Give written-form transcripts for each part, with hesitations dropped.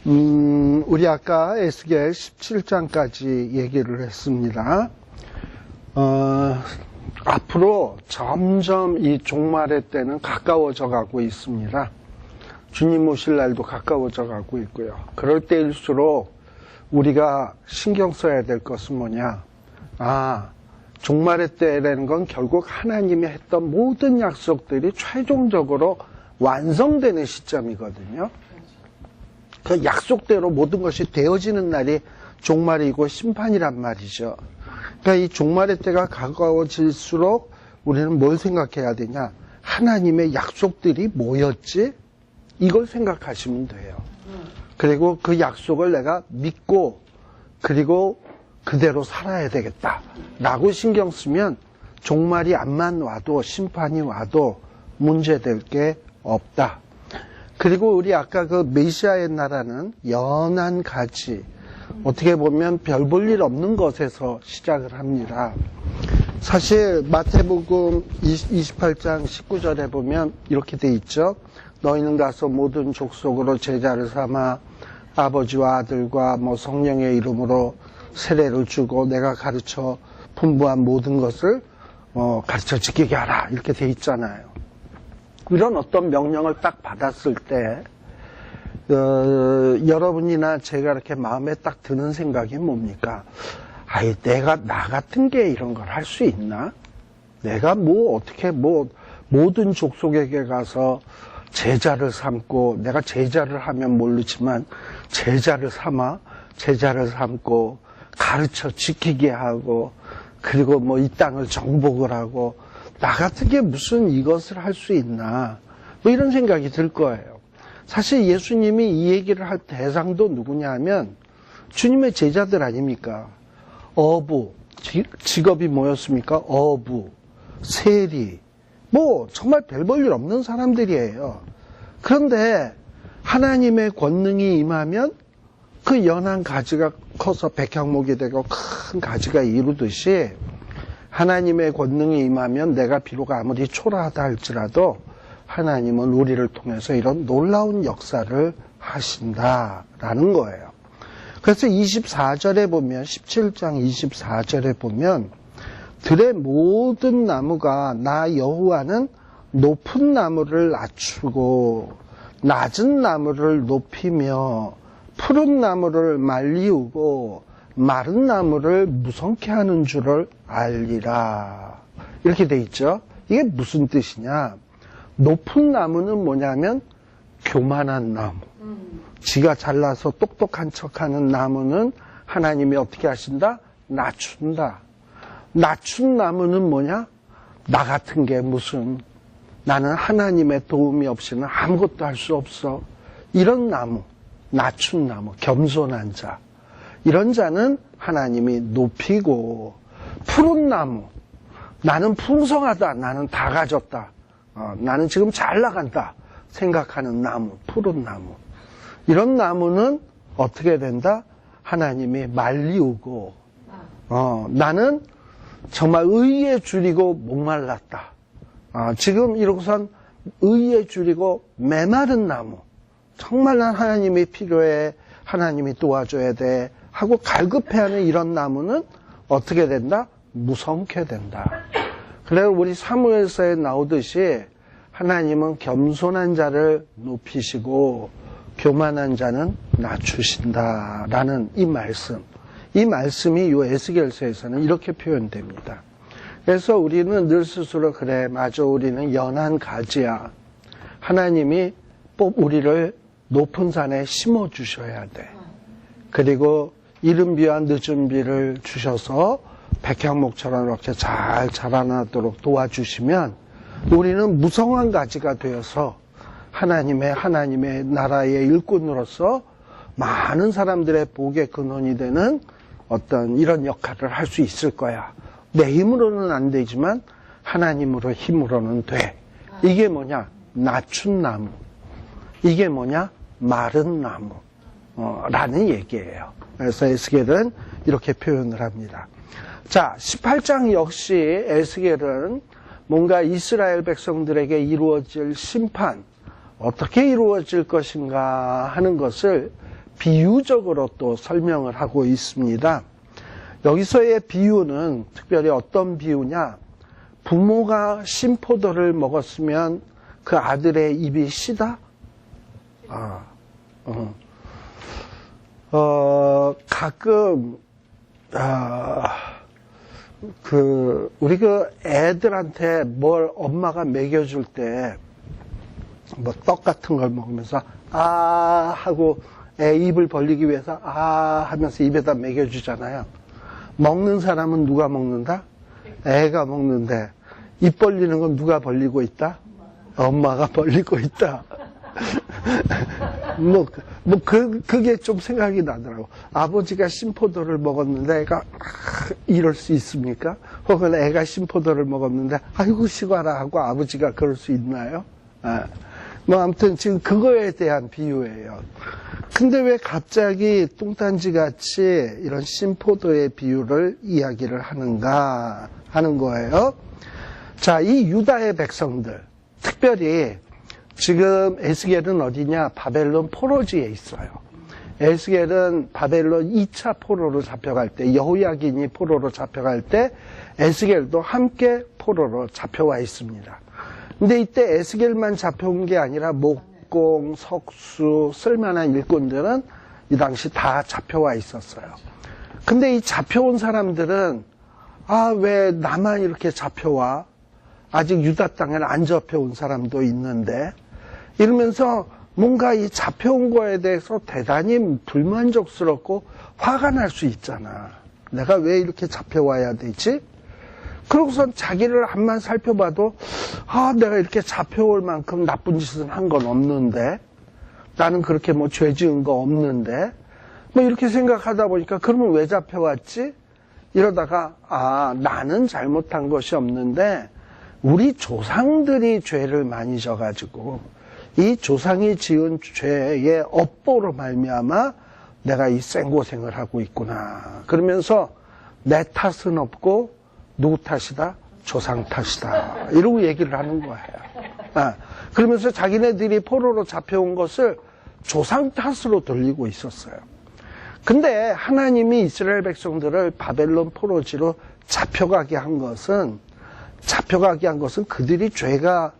우리 아까 에스겔 17장까지 얘기를 했습니다. 앞으로 점점 이 종말의 때는 가까워져 가고 있습니다. 주님 오실 날도 가까워져 가고 있고요. 그럴 때일수록 우리가 신경 써야 될 것은 뭐냐? 종말의 때라는 건 결국 하나님이 했던 모든 약속들이 최종적으로 완성되는 시점이거든요. 그 약속대로 모든 것이 되어지는 날이 종말이고 심판이란 말이죠. 그러니까 이 종말의 때가 가까워질수록 우리는 뭘 생각해야 되냐? 하나님의 약속들이 뭐였지? 이걸 생각하시면 돼요. 그리고 그 약속을 내가 믿고 그리고 그대로 살아야 되겠다라고 신경 쓰면 종말이 암만 와도 심판이 와도 문제될 게 없다. 그리고 우리 아까 그 메시아의 나라는 연한 가지, 어떻게 보면 별 볼 일 없는 것에서 시작을 합니다. 사실 마태복음 28장 19절에 보면 이렇게 돼 있죠. 너희는 가서 모든 족속으로 제자를 삼아 아버지와 아들과 성령의 이름으로 세례를 주고 내가 가르쳐 분부한 모든 것을 가르쳐 지키게 하라, 이렇게 돼 있잖아요. 이런 어떤 명령을 딱 받았을 때 여러분이나 제가 이렇게 마음에 딱 드는 생각이 뭡니까? 내가 나 같은 게 이런 걸 할 수 있나? 내가 어떻게 모든 족속에게 가서 제자를 삼고, 내가 제자를 하면 모르지만 제자를 삼고 가르쳐 지키게 하고, 그리고 이 땅을 정복을 하고, 나 같은 게 무슨 이것을 할 수 있나? 이런 생각이 들 거예요. 사실 예수님이 이 얘기를 할 대상도 누구냐 하면 주님의 제자들 아닙니까? 어부, 직업이 뭐였습니까? 어부, 세리, 정말 별 볼 일 없는 사람들이에요. 그런데 하나님의 권능이 임하면 그 연한 가지가 커서 백향목이 되고 큰 가지가 이루듯이 하나님의 권능이 임하면 내가 비록 아무리 초라하다 할지라도 하나님은 우리를 통해서 이런 놀라운 역사를 하신다라는 거예요. 그래서 24절에 보면, 17장 24절에 보면 들의 모든 나무가 나 여호와는 높은 나무를 낮추고 낮은 나무를 높이며 푸른 나무를 말리우고 마른 나무를 무성케 하는 줄을 알리라. 이렇게 돼 있죠. 이게 무슨 뜻이냐? 높은 나무는 뭐냐면 교만한 나무. 지가 잘나서 똑똑한 척하는 나무는 하나님이 어떻게 하신다? 낮춘다. 낮춘 나무는 뭐냐? 나 같은 게 나는 하나님의 도움이 없이는 아무것도 할 수 없어. 이런 나무, 낮춘 나무, 겸손한 자. 이런 자는 하나님이 높이고, 푸른 나무, 나는 풍성하다, 나는 다 가졌다, 나는 지금 잘 나간다 생각하는 나무, 푸른 나무. 이런 나무는 어떻게 된다? 하나님이 말리우고, 나는 정말 의에 줄이고 목말랐다. 지금 이러고선 의에 줄이고 메마른 나무. 정말 난 하나님이 필요해, 하나님이 도와줘야 돼 하고 갈급해하는 이런 나무는 어떻게 된다? 무성케 된다. 그래서 우리 사무엘서에 나오듯이 하나님은 겸손한 자를 높이시고 교만한 자는 낮추신다라는 이 말씀이 이 에스겔서에서는 이렇게 표현됩니다. 그래서 우리는 늘 스스로 그래, 맞아, 우리는 연한 가지야. 하나님이 꼭 우리를 높은 산에 심어주셔야 돼. 그리고 이른 비와 늦은 비를 주셔서 백향목처럼 이렇게 잘 자라나도록 도와주시면 우리는 무성한 가지가 되어서 하나님의 나라의 일꾼으로서 많은 사람들의 복의 근원이 되는 어떤 이런 역할을 할 수 있을 거야. 내 힘으로는 안 되지만 하나님으로 힘으로는 돼. 이게 뭐냐? 낮춘 나무. 이게 뭐냐? 마른 나무. 라는 얘기예요. 그래서 에스겔은 이렇게 표현을 합니다. 자, 18장 역시 에스겔은 뭔가 이스라엘 백성들에게 이루어질 심판, 어떻게 이루어질 것인가 하는 것을 비유적으로 또 설명을 하고 있습니다. 여기서의 비유는 특별히 어떤 비유냐? 부모가 신포도를 먹었으면 그 아들의 입이 시다? 가끔, 우리 애들한테 뭘 엄마가 먹여줄 때, 뭐 떡 같은 걸 먹으면서, 하고 애 입을 벌리기 위해서, 하면서 입에다 먹여주잖아요. 먹는 사람은 누가 먹는다? 애가 먹는데, 입 벌리는 건 누가 벌리고 있다? 엄마가 벌리고 있다. 그게 좀 생각이 나더라고. 아버지가 신포도를 먹었는데 애가 이럴 수 있습니까? 혹은 애가 신포도를 먹었는데 아이고 시과라 하고 아버지가 그럴 수 있나요? 아무튼 지금 그거에 대한 비유예요. 근데 왜 갑자기 뚱딴지 같이 이런 신포도의 비유를 이야기를 하는가 하는 거예요. 자, 이 유다의 백성들, 특별히 지금 에스겔은 어디냐? 바벨론 포로지에 있어요. 에스겔은 바벨론 2차 포로로 잡혀갈 때, 여호야긴이 포로로 잡혀갈 때 에스겔도 함께 포로로 잡혀와 있습니다. 근데 이때 에스겔만 잡혀온 게 아니라 목공, 석수, 쓸만한 일꾼들은 이 당시 다 잡혀와 있었어요. 근데 이 잡혀온 사람들은 왜 나만 이렇게 잡혀와? 아직 유다 땅에는 안 잡혀온 사람도 있는데 이러면서 뭔가 이 잡혀온 거에 대해서 대단히 불만족스럽고 화가 날 수 있잖아. 내가 왜 이렇게 잡혀와야 되지? 그러고선 자기를 한번 살펴봐도 내가 이렇게 잡혀올 만큼 나쁜 짓은 한 건 없는데 나는 그렇게 죄 지은 거 없는데 이렇게 생각하다 보니까 그러면 왜 잡혀왔지? 이러다가 나는 잘못한 것이 없는데 우리 조상들이 죄를 많이 져가지고 이 조상이 지은 죄의 업보로 말미암아 내가 이 생고생을 하고 있구나. 그러면서 내 탓은 없고 누구 탓이다? 조상 탓이다. 이러고 얘기를 하는 거예요. 그러면서 자기네들이 포로로 잡혀온 것을 조상 탓으로 돌리고 있었어요. 근데 하나님이 이스라엘 백성들을 바벨론 포로지로 잡혀가게 한 것은 그들이 죄가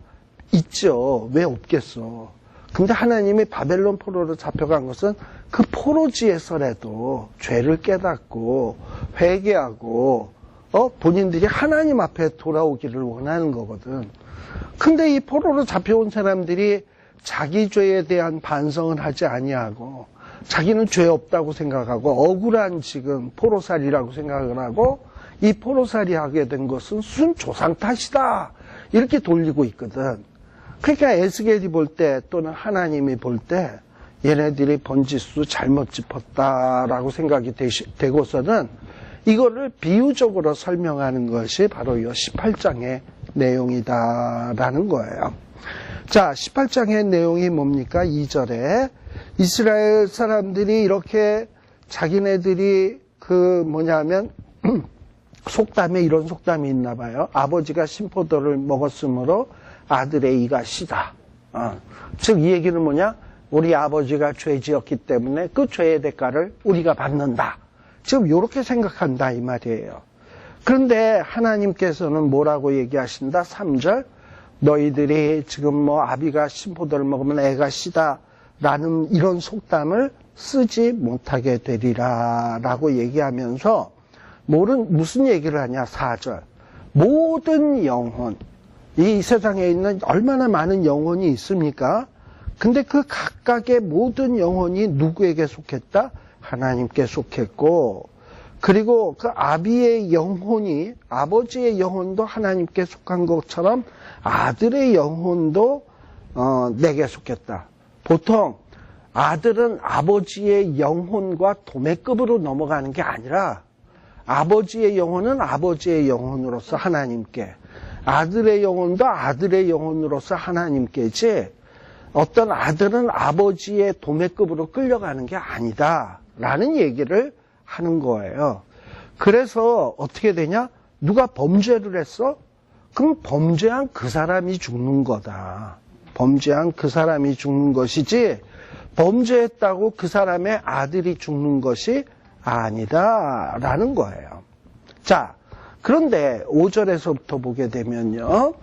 있죠. 왜 없겠어. 근데 하나님이 바벨론 포로로 잡혀간 것은 그 포로지에서라도 죄를 깨닫고 회개하고 본인들이 하나님 앞에 돌아오기를 원하는 거거든. 근데 이 포로로 잡혀온 사람들이 자기 죄에 대한 반성을 하지 아니하고 자기는 죄 없다고 생각하고 억울한 지금 포로살이라고 생각을 하고 이 포로살이 하게 된 것은 순 조상 탓이다. 이렇게 돌리고 있거든. 그러니까 에스겔이 볼 때 또는 하나님이 볼 때 얘네들이 번지수 잘못 짚었다라고 생각이 되고서는 이거를 비유적으로 설명하는 것이 바로 이 18장의 내용이다라는 거예요. 자, 18장의 내용이 뭡니까? 2절에 이스라엘 사람들이 이렇게 자기네들이 속담에 이런 속담이 있나 봐요. 아버지가 신포도를 먹었으므로 아들의 이가 시다. 즉 이 얘기는 뭐냐? 우리 아버지가 죄 지었기 때문에 그 죄의 대가를 우리가 받는다. 지금 이렇게 생각한다 이 말이에요. 그런데 하나님께서는 뭐라고 얘기하신다? 3절 너희들이 지금 아비가 신포도를 먹으면 애가 시다 라는 이런 속담을 쓰지 못하게 되리라 라고 얘기하면서 무슨 얘기를 하냐? 4절 모든 영혼, 이 세상에 있는 얼마나 많은 영혼이 있습니까? 근데 그 각각의 모든 영혼이 누구에게 속했다? 하나님께 속했고, 그리고 그 아비의 영혼이, 아버지의 영혼도 하나님께 속한 것처럼 아들의 영혼도 내게 속했다. 보통 아들은 아버지의 영혼과 도매급으로 넘어가는 게 아니라 아버지의 영혼은 아버지의 영혼으로서 하나님께, 아들의 영혼도 아들의 영혼으로서 하나님께지 어떤 아들은 아버지의 도매급으로 끌려가는 게 아니다 라는 얘기를 하는 거예요. 그래서 어떻게 되냐? 누가 범죄를 했어? 그럼 범죄한 그 사람이 죽는 거다. 범죄한 그 사람이 죽는 것이지 범죄했다고 그 사람의 아들이 죽는 것이 아니다라는 거예요. 자, 그런데 5절에서부터 보게 되면요.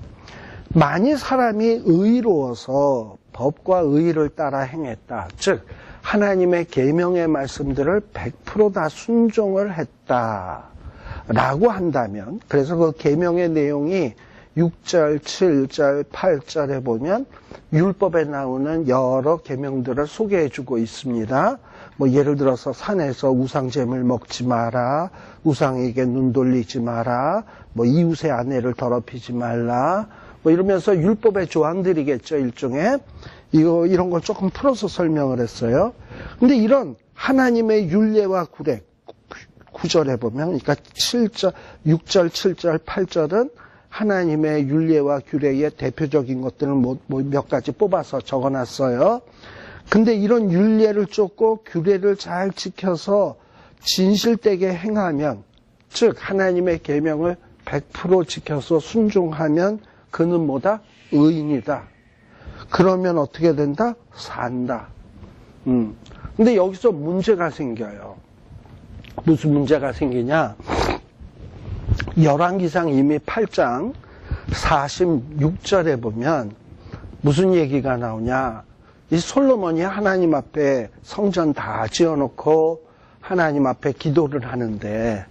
만일 사람이 의로워서 법과 의를 따라 행했다. 즉 하나님의 계명의 말씀들을 100% 다 순종을 했다라고 한다면, 그래서 그 계명의 내용이 6절, 7절, 8절에 보면 율법에 나오는 여러 계명들을 소개해주고 있습니다. 뭐 예를 들어서 산에서 우상잼을 먹지 마라, 우상에게 눈 돌리지 마라, 뭐 이웃의 아내를 더럽히지 말라, 뭐 이러면서 율법의 조항들이겠죠, 일종의. 이런 걸 조금 풀어서 설명을 했어요. 근데 이런 하나님의 율례와 구례, 9절에 보면, 그러니까 6절, 7절, 8절은 하나님의 율례와 규례의 대표적인 것들을 몇 가지 뽑아서 적어놨어요. 근데 이런 율례를 쫓고 규례를 잘 지켜서 진실되게 행하면, 즉 하나님의 계명을 100% 지켜서 순종하면 그는 뭐다? 의인이다. 그러면 어떻게 된다? 산다. 근데 여기서 문제가 생겨요. 무슨 문제가 생기냐? 열왕기상 이미 8장 46절에 보면 무슨 얘기가 나오냐? 이 솔로몬이 하나님 앞에 성전 다 지어놓고 하나님 앞에 기도를 하는데,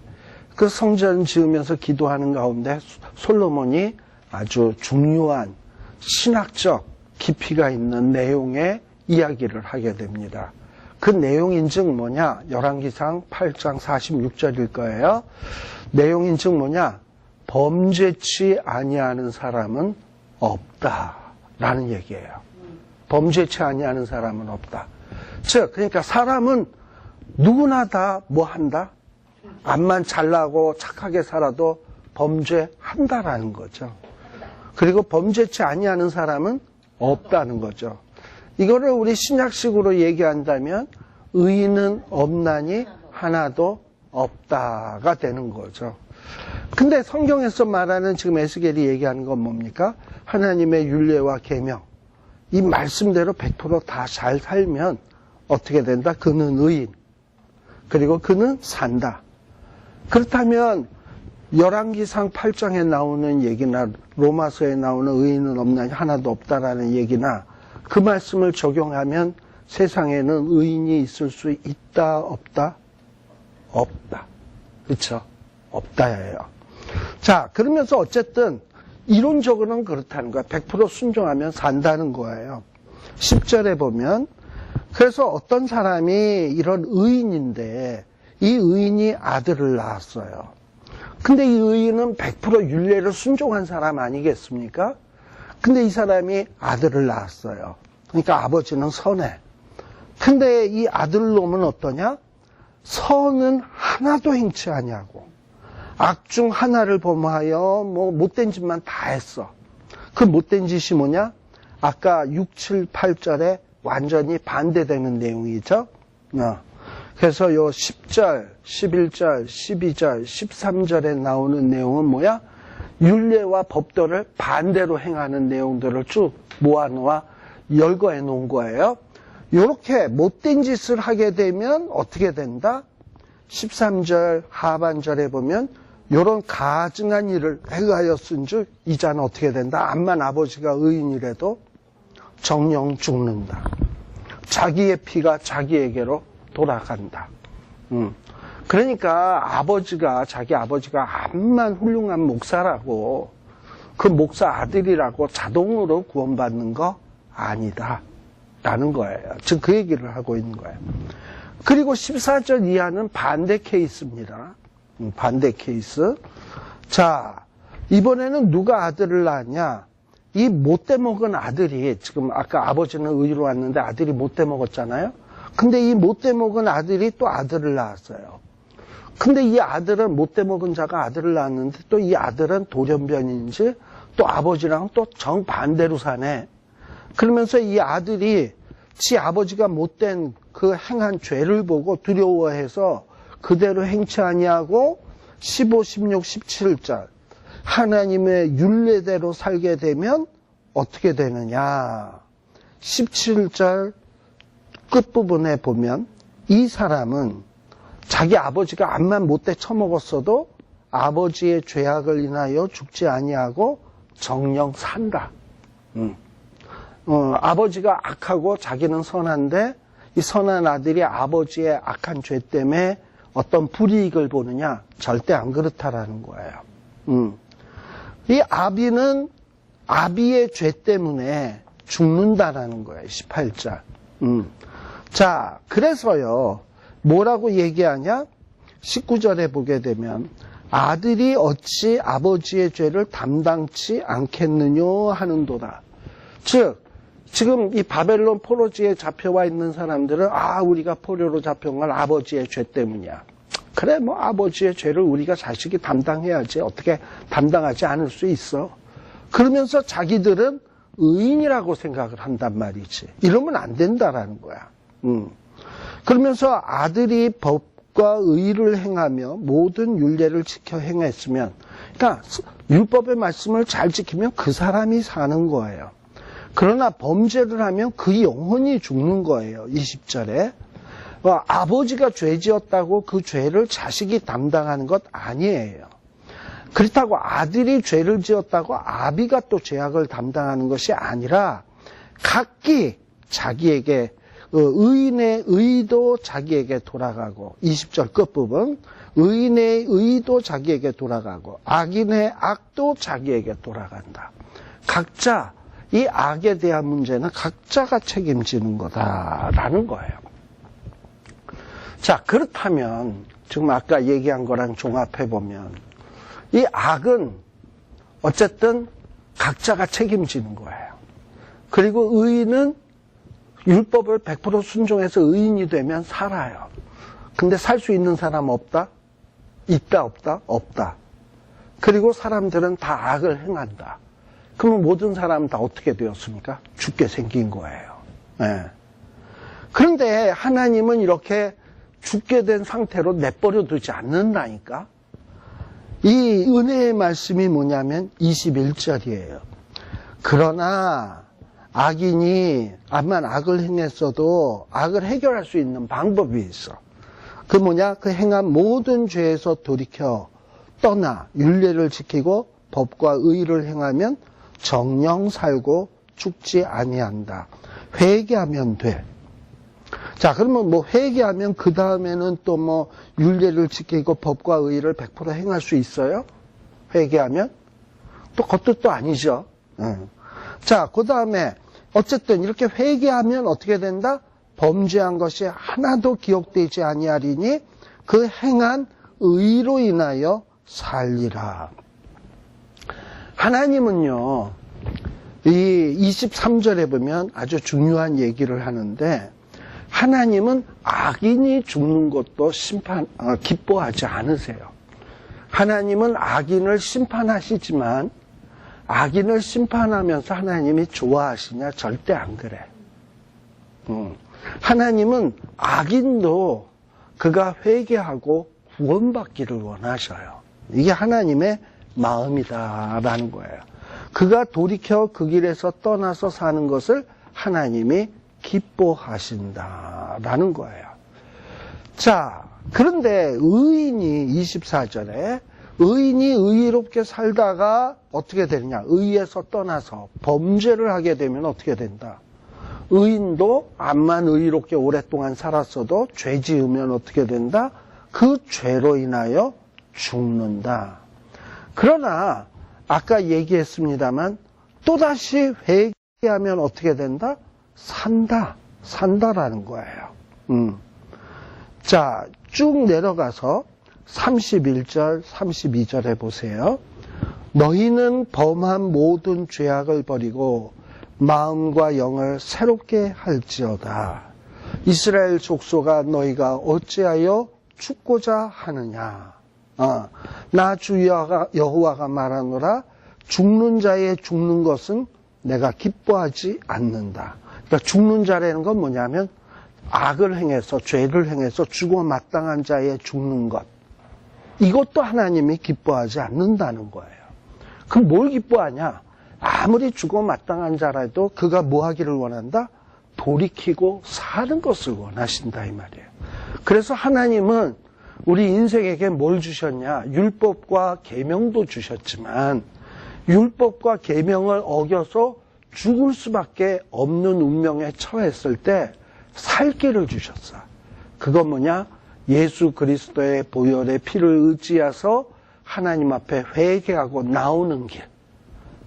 그 성전 지으면서 기도하는 가운데 솔로몬이 아주 중요한 신학적 깊이가 있는 내용의 이야기를 하게 됩니다. 그 내용인즉 뭐냐? 열왕기상 8장 46절일 거예요. 내용인즉 뭐냐? 범죄치 아니하는 사람은 없다라는 얘기예요. 범죄치 아니하는 사람은 없다. 즉, 그러니까 사람은 누구나 다 뭐 한다? 암만 잘나고 착하게 살아도 범죄한다라는 거죠. 그리고 범죄치 아니하는 사람은 없다는 거죠. 이거를 우리 신약식으로 얘기한다면 의인은 없나니 하나도 없다가 되는 거죠. 근데 성경에서 말하는 지금 에스겔이 얘기하는 건 뭡니까? 하나님의 율례와 계명, 이 말씀대로 100% 다 잘 살면 어떻게 된다? 그는 의인, 그리고 그는 산다. 그렇다면 열왕기상 8장에 나오는 얘기나 로마서에 나오는 의인은 없나니 하나도 없다라는 얘기나 그 말씀을 적용하면 세상에는 의인이 있을 수 있다, 없다? 없다. 그렇죠? 없다예요. 자, 그러면서 어쨌든 이론적으로는 그렇다는 거야. 100% 순종하면 산다는 거예요. 10절에 보면, 그래서 어떤 사람이 이런 의인인데 이 의인이 아들을 낳았어요. 근데 이 의인은 100% 율례를 순종한 사람 아니겠습니까? 근데 이 사람이 아들을 낳았어요. 그러니까 아버지는 선해. 근데 이 아들놈은 어떠냐? 선은 하나도 행치 아니하고 악 중 하나를 범하여 뭐 못된 짓만 다 했어. 그 못된 짓이 뭐냐? 아까 6, 7, 8절에 완전히 반대되는 내용이죠. 그래서 요 10절, 11절, 12절, 13절에 나오는 내용은 뭐야? 율례와 법도를 반대로 행하는 내용들을 쭉 모아놓아 열거해 놓은 거예요. 이렇게 못된 짓을 하게 되면 어떻게 된다? 13절 하반절에 보면 이런 가증한 일을 행하였은즉 이자는 어떻게 된다? 암만 아버지가 의인이라도 정령 죽는다. 자기의 피가 자기에게로 돌아간다. 그러니까 자기 아버지가 암만 훌륭한 목사라고 그 목사 아들이라고 자동으로 구원받는 거 아니다 라는 거예요. 지금 그 얘기를 하고 있는 거예요. 그리고 14절 이하는 반대 케이스입니다. 반대 케이스. 자, 이번에는 누가 아들을 낳았냐? 이 못돼 먹은 아들이, 지금 아까 아버지는 의로 왔는데 아들이 못돼 먹었잖아요. 근데 이 못돼 먹은 아들이 또 아들을 낳았어요. 근데 이 아들은 못돼 먹은 자가 아들을 낳았는데 또 이 아들은 돌연변인지 또 아버지랑 또 정반대로 사네. 그러면서 이 아들이 지 아버지가 못된 그 행한 죄를 보고 두려워해서 그대로 행치 아니하고 15, 16, 17절 하나님의 율례대로 살게 되면 어떻게 되느냐? 17절 끝부분에 보면 이 사람은 자기 아버지가 암만 못돼 처먹었어도 아버지의 죄악을 인하여 죽지 아니하고 정녕 산다. 아버지가 악하고 자기는 선한데 이 선한 아들이 아버지의 악한 죄 때문에 어떤 불이익을 보느냐? 절대 안 그렇다라는 거예요. 이 아비는 아비의 죄 때문에 죽는다라는 거예요. 18절. 자, 그래서요. 뭐라고 얘기하냐? 19절에 보게 되면 아들이 어찌 아버지의 죄를 담당치 않겠느냐 하는도다. 즉 지금 이 바벨론 포로지에 잡혀와 있는 사람들은 우리가 포로로 잡혀온 건 아버지의 죄 때문이야. 그래 뭐 아버지의 죄를 우리가 자식이 담당해야지 어떻게 담당하지 않을 수 있어. 그러면서 자기들은 의인이라고 생각을 한단 말이지. 이러면 안 된다라는 거야. 그러면서 아들이 법과 의를 행하며 모든 율례를 지켜 행했으면, 그러니까 율법의 말씀을 잘 지키면 그 사람이 사는 거예요. 그러나 범죄를 하면 그 영혼이 죽는 거예요. 20절에. 아버지가 죄 지었다고 그 죄를 자식이 담당하는 것 아니에요. 그렇다고 아들이 죄를 지었다고 아비가 또 죄악을 담당하는 것이 아니라 각기 자기에게 의인의 의도 자기에게 돌아가고 20절 끝부분 의인의 의도 자기에게 돌아가고 악인의 악도 자기에게 돌아간다. 각자 이 악에 대한 문제는 각자가 책임지는 거다라는 거예요. 자, 그렇다면 지금 아까 얘기한 거랑 종합해보면 이 악은 어쨌든 각자가 책임지는 거예요. 그리고 의인은 율법을 100% 순종해서 의인이 되면 살아요. 근데 살 수 있는 사람 없다? 있다 없다? 없다. 그리고 사람들은 다 악을 행한다. 그러면 모든 사람은 다 어떻게 되었습니까? 죽게 생긴 거예요. 네. 그런데 하나님은 이렇게 죽게 된 상태로 내버려 두지 않는다니까. 이 은혜의 말씀이 뭐냐면 21절이에요. 그러나 악인이 암만 악을 행했어도 악을 해결할 수 있는 방법이 있어. 그 뭐냐? 그 행한 모든 죄에서 돌이켜 떠나 율례를 지키고 법과 의를 행하면 정녕 살고 죽지 아니한다. 회개하면 돼. 자, 그러면 뭐 회개하면 그 다음에는 또 뭐 율례를 지키고 법과 의를 100% 행할 수 있어요? 회개하면? 또 그것도 또 아니죠. 자, 그 다음에 어쨌든 이렇게 회개하면 어떻게 된다? 범죄한 것이 하나도 기억되지 아니하리니 그 행한 의로 인하여 살리라. 하나님은요, 이 23절에 보면 아주 중요한 얘기를 하는데 하나님은 악인이 죽는 것도 기뻐하지 않으세요. 하나님은 악인을 심판하시지만 악인을 심판하면서 하나님이 좋아하시냐? 절대 안 그래. 하나님은 악인도 그가 회개하고 구원받기를 원하셔요. 이게 하나님의 마음이다라는 거예요. 그가 돌이켜 그 길에서 떠나서 사는 것을 하나님이 기뻐하신다라는 거예요. 자, 그런데 의인이 24절에 의인이 의롭게 살다가 어떻게 되느냐? 의에서 떠나서 범죄를 하게 되면 어떻게 된다? 의인도 암만 의롭게 오랫동안 살았어도 죄 지으면 어떻게 된다? 그 죄로 인하여 죽는다. 그러나 아까 얘기했습니다만 또다시 회개하면 어떻게 된다? 산다라는 거예요. 자, 쭉 내려가서 31절, 32절에 보세요. 너희는 범한 모든 죄악을 버리고 마음과 영을 새롭게 할지어다. 이스라엘 족속아 너희가 어찌하여 죽고자 하느냐. 나 주 여호와가 말하노라. 죽는 자의 죽는 것은 내가 기뻐하지 않는다. 그러니까 죽는 자라는 건 뭐냐면 악을 행해서 죄를 행해서 죽어 마땅한 자의 죽는 것. 이것도 하나님이 기뻐하지 않는다는 거예요. 그럼 뭘 기뻐하냐? 아무리 죽어 마땅한 자라도 그가 뭐 하기를 원한다? 돌이키고 사는 것을 원하신다 이 말이에요. 그래서 하나님은 우리 인생에게 뭘 주셨냐? 율법과 계명도 주셨지만 율법과 계명을 어겨서 죽을 수밖에 없는 운명에 처했을 때 살 길을 주셨어. 그건 뭐냐? 예수 그리스도의 보혈의 피를 의지해서 하나님 앞에 회개하고 나오는 길.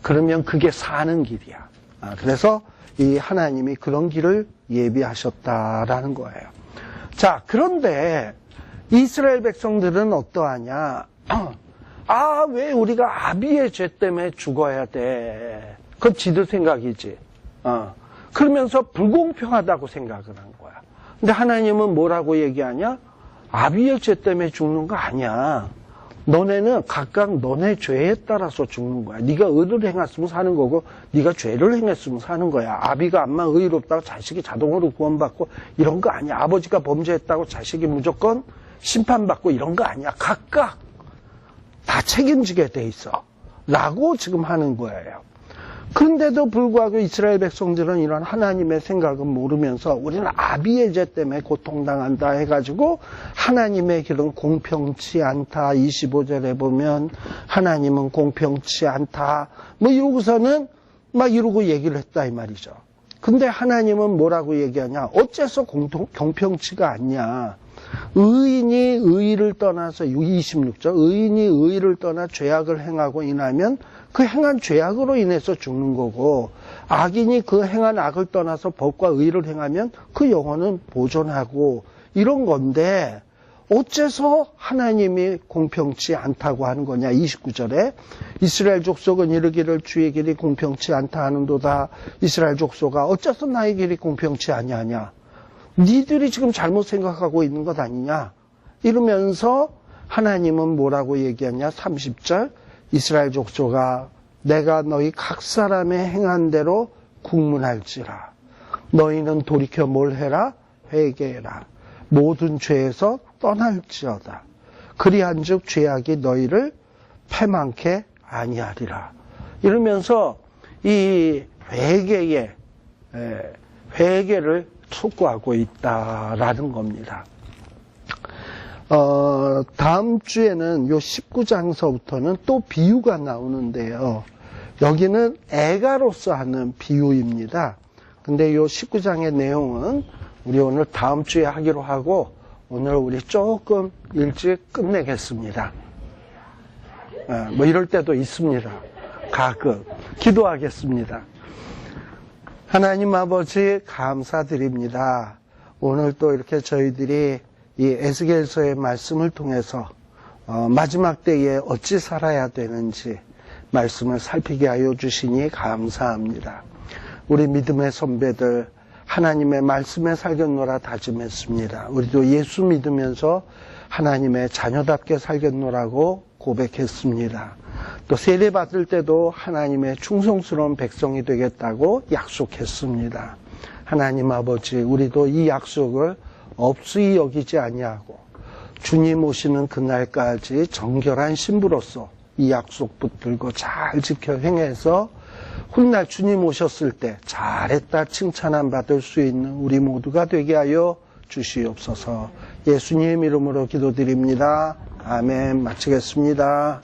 그러면 그게 사는 길이야. 그래서 이 하나님이 그런 길을 예비하셨다라는 거예요. 자, 그런데 이스라엘 백성들은 어떠하냐? 왜 우리가 아비의 죄 때문에 죽어야 돼? 그건 지들 생각이지. 그러면서 불공평하다고 생각을 한 거야. 근데 하나님은 뭐라고 얘기하냐? 아비의 죄 때문에 죽는 거 아니야. 너네는 각각 너네 죄에 따라서 죽는 거야. 네가 의를 행했으면 사는 거고 네가 죄를 행했으면 사는 거야. 아비가 암만 의롭다고 자식이 자동으로 구원받고 이런 거 아니야. 아버지가 범죄했다고 자식이 무조건 심판받고 이런 거 아니야. 각각 다 책임지게 돼 있어. 라고 지금 하는 거예요. 그런데도 불구하고 이스라엘 백성들은 이런 하나님의 생각은 모르면서 우리는 아비의 죄 때문에 고통당한다 해가지고 하나님의 길은 공평치 않다. 25절에 보면 하나님은 공평치 않다. 뭐 이러고서는 막 이러고 얘기를 했다 이 말이죠. 근데 하나님은 뭐라고 얘기하냐? 어째서 공평치가 않냐? 의인이 의의를 떠나서 26절 의인이 의의를 떠나 죄악을 행하고 인하면 그 행한 죄악으로 인해서 죽는 거고 악인이 그 행한 악을 떠나서 법과 의의를 행하면 그 영혼은 보존하고 이런 건데 어째서 하나님이 공평치 않다고 하는 거냐. 29절에 이스라엘 족속은 이르기를 주의 길이 공평치 않다 하는도다. 이스라엘 족속아 어째서 나의 길이 공평치 아니하냐. 니들이 지금 잘못 생각하고 있는 것 아니냐. 이러면서 하나님은 뭐라고 얘기하냐. 30절 이스라엘 족속아 내가 너희 각 사람의 행한 대로 국문할지라. 너희는 돌이켜 뭘 해라? 회개해라. 모든 죄에서 떠날지어다. 그리한즉 죄악이 너희를 패망케 아니하리라. 이러면서 이 회개를 촉구하고 있다라는 겁니다. 다음 주에는 요 19장서부터는 또 비유가 나오는데요. 여기는 애가로서 하는 비유입니다. 근데 요 19장의 내용은 우리 오늘 다음 주에 하기로 하고 오늘 우리 조금 일찍 끝내겠습니다. 뭐 이럴 때도 있습니다. 가끔. 기도하겠습니다. 하나님 아버지 감사드립니다. 오늘 또 이렇게 저희들이 이 에스겔서의 말씀을 통해서 마지막 때에 어찌 살아야 되는지 말씀을 살피게 하여 주시니 감사합니다. 우리 믿음의 선배들 하나님의 말씀에 살겠노라 다짐했습니다. 우리도 예수 믿으면서 하나님의 자녀답게 살겠노라고 고백했습니다. 또 세례 받을 때도 하나님의 충성스러운 백성이 되겠다고 약속했습니다. 하나님 아버지 우리도 이 약속을 없이 여기지 아니하고 주님 오시는 그날까지 정결한 신부로서 이 약속 붙들고 잘 지켜 행해서 훗날 주님 오셨을 때 잘했다 칭찬함 받을 수 있는 우리 모두가 되게 하여 주시옵소서. 예수님 이름으로 기도드립니다. 아멘. 마치겠습니다.